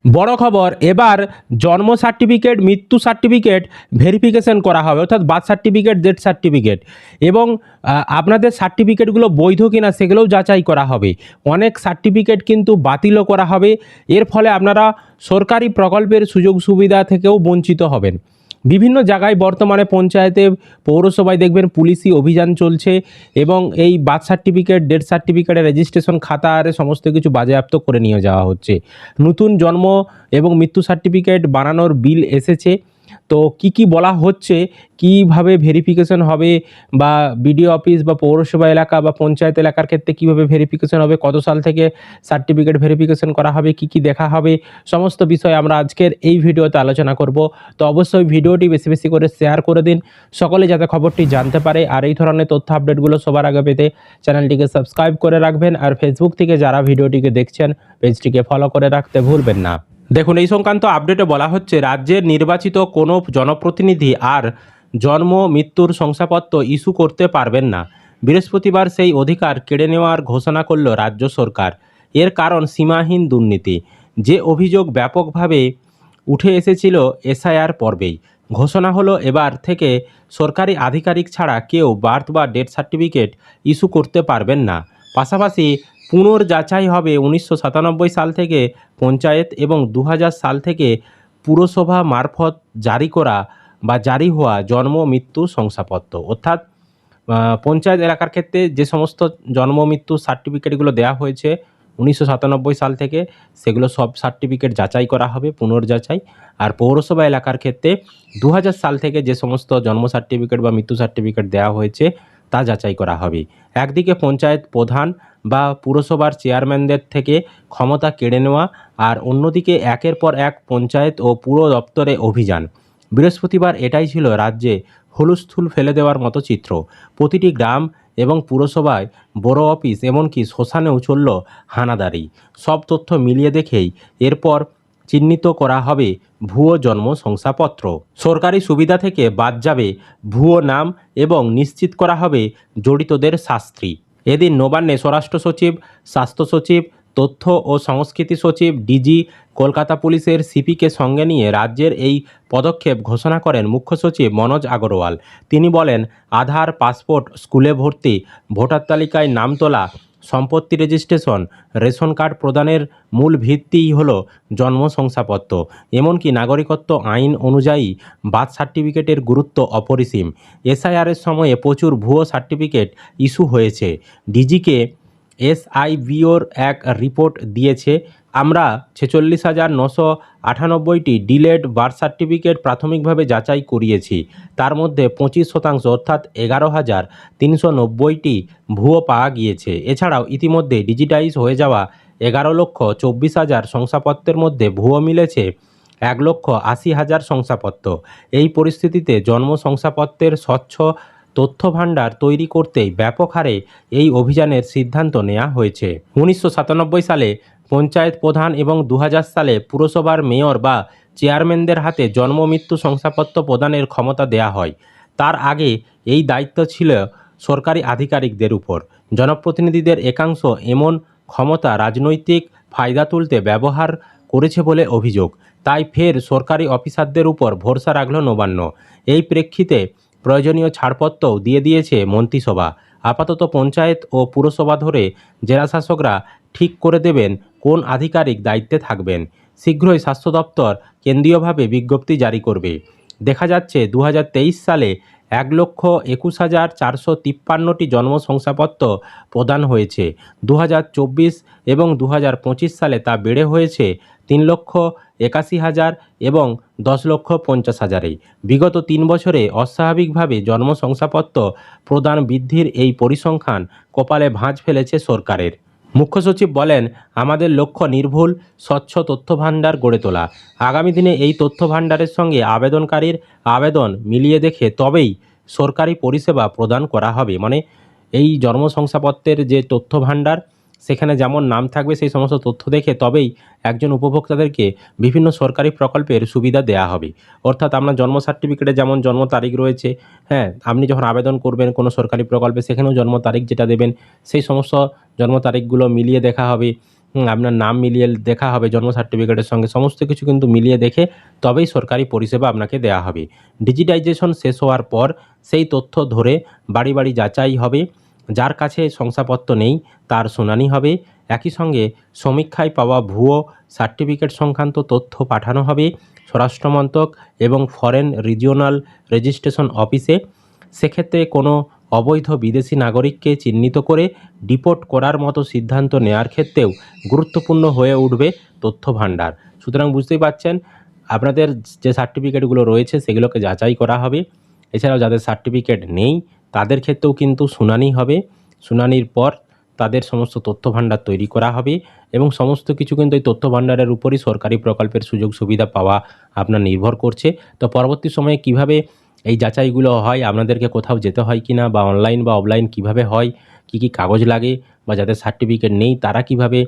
বড় খবর, এবার জন্ম সার্টিফিকেট, মৃত্যু সার্টিফিকেট ভেরিফিকেশন করা হবে, অর্থাৎ বার্থ সার্টিফিকেট, ডেথ সার্টিফিকেট এবং আপনাদের সার্টিফিকেটগুলো বৈধ কিনা সেগুলোও যাচাই করা হবে। অনেক সার্টিফিকেট কিন্তু বাতিলও করা হবে। এর ফলে আপনারা সরকারি প্রকল্পের সুযোগ সুবিধা থেকেও বঞ্চিত হবেন। বিভিন্ন জায়গায় বর্তমানে পঞ্চায়েতে, পৌরসভায় দেখবেন পুলিশি অভিযান চলছে এবং এই বার্থ সার্টিফিকেট, ডেথ সার্টিফিকেটের রেজিস্ট্রেশন খাতা আর সমস্ত কিছু বাজেয়াপ্ত করে নিয়ে যাওয়া হচ্ছে। নতুন জন্ম এবং মৃত্যু সার্টিফিকেট বানানোর বিল এসেছে। তো কি বলা হচ্ছে, কিভাবে ভেরিফিকেশন হবে, বা বিডিও অফিস বা পৌরসভা এলাকা বা পঞ্চায়েত এলাকার ক্ষেত্রে কিভাবে ভেরিফিকেশন হবে, কত সাল থেকে সার্টিফিকেট ভেরিফিকেশন করা হবে, কি দেখা হবে, সমস্ত বিষয় আমরা আজকের এই ভিডিওতে আলোচনা করব। তো অবশ্যই ভিডিওটি বেশি বেশি করে শেয়ার করে দিন, সকলে যাতে খবরটি জানতে পারে। আর এই ধরনের তথ্য আপডেটগুলো সবার আগে পেতে চ্যানেলটিকে সাবস্ক্রাইব করে রাখবেন। আর ফেসবুক থেকে যারা ভিডিওটিকে দেখছেন, পেজটিকে ফলো করে রাখতে ভুলবেন না। দেখুন, এই সংক্রান্ত আপডেটে বলা হচ্ছে, রাজ্যের নির্বাচিত কোনো জনপ্রতিনিধি আর জন্ম মৃত্যুর শংসাপত্র ইস্যু করতে পারবেন না। বৃহস্পতিবার সেই অধিকার কেড়ে নেওয়ার ঘোষণা করল রাজ্য সরকার। এর কারণ সীমাহীন দুর্নীতি, যে অভিযোগ ব্যাপকভাবে উঠে এসেছিল এসআইআর পর্বেই। ঘোষণা হলো, এবার থেকে সরকারি আধিকারিক ছাড়া কেউ বার্থ বা ডেথ সার্টিফিকেট ইস্যু করতে পারবেন না। পাশাপাশি পুনর্যাচাই হবে 1997 সাল থেকে পঞ্চায়েত এবং 2000 সাল থেকে পুরসভা মারফত জারি করা বা জারি হওয়া জন্ম মৃত্যু শংসাপত্র। অর্থাৎ পঞ্চায়েত এলাকার ক্ষেত্রে যে সমস্ত জন্ম মৃত্যু সার্টিফিকেটগুলো দেওয়া হয়েছে 1997 সাল থেকে, সেগুলো সব সার্টিফিকেট যাচাই করা হবে, পুনর্যাচাই। আর পৌরসভা এলাকার ক্ষেত্রে 2000 সাল থেকে যে সমস্ত জন্ম সার্টিফিকেট বা মৃত্যু সার্টিফিকেট দেওয়া হয়েছে তা যাচাই করা হবে। একদিকে পঞ্চায়েত প্রধান বা পুরসভার চেয়ারম্যানদের থেকে ক্ষমতা কেড়ে নেওয়া, আর অন্যদিকে একের পর এক পঞ্চায়েত ও পুর দপ্তরে অভিযান। বৃহস্পতিবার এটাই ছিল রাজ্যে হুলস্থুল ফেলে দেওয়ার মতো চিত্র। প্রতিটি গ্রাম এবং পুরসভায়, বড় অফিস, এমনকি শ্মশানেও চলল হানাদারি। সব তথ্য মিলিয়ে দেখেই এরপর চিহ্নিত করা হবে ভুয়ো জন্ম শংসাপত্র। সরকারি সুবিধা থেকে বাদ যাবে ভুয়ো নাম এবং নিশ্চিত করা হবে জড়িতদের শাস্তি। এদিন নবান্নে স্বরাষ্ট্র সচিব, স্বাস্থ্য সচিব, তথ্য ও সংস্কৃতি সচিব, ডিজি, কলকাতা পুলিশের সিপিকে সঙ্গে নিয়ে রাজ্যের এই পদক্ষেপ ঘোষণা করেন মুখ্য সচিব মনোজ আগরওয়াল। তিনি বলেন, আধার, পাসপোর্ট, স্কুলে ভর্তি, ভোটার তালিকায় নাম তোলা, সম্পত্তি রেজিস্ট্রেশন, রেশন কার্ড প্রদানের মূল ভিত্তিই হলো জন্ম শংসাপত্র। এমনকি নাগরিকত্ব আইন অনুযায়ী বার্থ সার্টিফিকেটের গুরুত্ব অপরিসীম। এসআইআরের সময়ে প্রচুর ভুয়ো সার্টিফিকেট ইস্যু হয়েছে। ডিজিকে এসআইবিওর এক রিপোর্ট দিয়েছে, আমরা 46,998টি ডিলেড বার্থ সার্টিফিকেট প্রাথমিকভাবে যাচাই করিয়েছি। তার মধ্যে 25% অর্থাৎ 11,390টি ভুয়ো পাওয়া গিয়েছে। এছাড়াও ইতিমধ্যে ডিজিটাইজ হয়ে যাওয়া 11,24,000 শংসাপত্রের মধ্যে ভুয়ো মিলেছে 1,80,000 শংসাপত্র। এই পরিস্থিতিতে জন্ম শংসাপত্রের স্বচ্ছ তথ্য ভাণ্ডার তৈরি করতেই ব্যাপক হারে এই অভিযানের সিদ্ধান্ত নেওয়া হয়েছে। 1997 সালে পঞ্চায়েত প্রধান এবং 2000 সালে পুরসভার মেয়র বা চেয়ারম্যানদের হাতে জন্ম মৃত্যু শংসাপত্র প্রদানের ক্ষমতা দেয়া হয়। তার আগে এই দায়িত্ব ছিল সরকারি আধিকারিকদের উপর। জনপ্রতিনিধিদের একাংশ এমন ক্ষমতা রাজনৈতিক ফায়দা তুলতে ব্যবহার করেছে বলে অভিযোগ। তাই ফের সরকারি অফিসারদের উপর ভরসা রাখল নবান্ন। এই প্রেক্ষিতে প্রয়োজনীয় ছাড়পত্রও দিয়ে দিয়েছে মন্ত্রিসভা। আপাতত পঞ্চায়েত ও পুরসভা ধরে জেলাশাসকরা ঠিক করে দেবেন কোন আধিকারিক দায়িত্বে থাকবেন। শীঘ্রই স্বাস্থ্য দপ্তর কেন্দ্রীয়ভাবে বিজ্ঞপ্তি জারি করবে। দেখা যাচ্ছে 2023 সালে 1,21,453টি জন্ম শংসাপত্র প্রদান হয়েছে। 2024 এবং 2025 সালে তা বেড়ে হয়েছে 3,81,000 এবং 10,50,000-এ। বিগত 3 বছরে অস্বাভাবিকভাবে জন্ম শংসাপত্র প্রদান বৃদ্ধির এই পরিসংখ্যান কপালে ভাঁজ ফেলেছে সরকারের। মুখ্য সচিব বলেন, আমাদের লক্ষ্য নির্ভুল, স্বচ্ছ তথ্য ভাণ্ডার গড়ে তোলা। আগামী দিনে এই তথ্য ভাণ্ডারের সঙ্গে আবেদনকারীর আবেদন মিলিয়ে দেখে তবেই সরকারি পরিষেবা প্রদান করা হবে। মানে এই জন্ম শংসাপত্রের যে তথ্য ভাণ্ডার, সেখানে যেমন নাম থাকবে সেই সমস্ত তথ্য দেখে তবেই একজন উপভোক্তাদেরকে বিভিন্ন সরকারি প্রকল্পের সুবিধা দেওয়া হবে। অর্থাৎ আপনার জন্ম সার্টিফিকেটে যেমন জন্ম তারিখ রয়েছে, হ্যাঁ, আপনি যখন আবেদন করবেন কোনো সরকারি প্রকল্পে সেখানেও জন্ম তারিখ যেটা দেবেন সেই সমস্ত জন্ম তারিখগুলো মিলিয়ে দেখা হবে। আপনার নাম মিলিয়ে দেখা হবে জন্ম সার্টিফিকেটের সঙ্গে, সমস্ত কিছু কিন্তু মিলিয়ে দেখে তবেই সরকারি পরিষেবা আপনাকে দেওয়া হবে। ডিজিটাইজেশন শেষ হওয়ার পর সেই তথ্য ধরে বাড়ি বাড়ি যাচাই হবে, যার কাছে শংসাপত্র নেই তার শুনানি হবে। একই সঙ্গে সমীক্ষায় পাওয়া ভুয়ো সার্টিফিকেট সংক্রান্ত তথ্য পাঠানো হবে স্বরাষ্ট্রমন্ত্রক এবং ফরেন রিজিওনাল রেজিস্ট্রেশন অফিসে। সেক্ষেত্রে কোনো অবৈধ বিদেশি নাগরিককে চিহ্নিত করে ডিপোর্ট করার মতো সিদ্ধান্ত নেওয়ার ক্ষেত্রেও গুরুত্বপূর্ণ হয়ে উঠবে তথ্য ভাণ্ডার। সুতরাং বুঝতেই পারছেন, আপনাদের যে সার্টিফিকেটগুলো রয়েছে সেগুলোকে যাচাই করা হবে। এছাড়াও যাদের সার্টিফিকেট নেই তাদের ক্ষেত্রেও কিন্তু শুনানি হবে। শুনানির পর তাদের সমস্ত তথ্য ভাণ্ডার তৈরি করা হবে এবং সমস্ত কিছু কিন্তু এই তথ্য ভাণ্ডারের উপরই সরকারি প্রকল্পের সুযোগ সুবিধা পাওয়া আপনার নির্ভর করছে। তো পরবর্তী সময়ে কিভাবে এই যাচাইগুলো হয়, আপনাদেরকে কোথাও যেতে হয় কি না, বা অনলাইন বা অফলাইন কিভাবে হয়, কি কি কাগজ লাগে, বা যাদের সার্টিফিকেট নেই তারা কিভাবে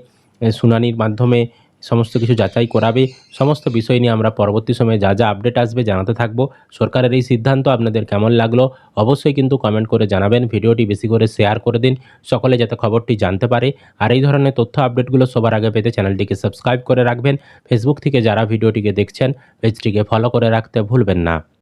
শুনানির মাধ্যমে সমস্ত কিছু যাচাই করাবে, সমস্ত বিষয় নিয়ে আমরা পরবর্তী সময়ে যা যা আপডেট আসবে জানাতে থাকবো। সরকারের এই সিদ্ধান্ত আপনাদের কেমন লাগলো অবশ্যই কিন্তু কমেন্ট করে জানাবেন। ভিডিওটি বেশি করে শেয়ার করে দিন, সকলে যাতে খবরটি জানতে পারে। আর এই ধরনের তথ্য আপডেটগুলো সবার আগে পেতে চ্যানেলটিকে সাবস্ক্রাইব করে রাখবেন। ফেসবুক থেকে যারা ভিডিওটিকে দেখছেন পেজটিকে ফলো করে রাখতে ভুলবেন না।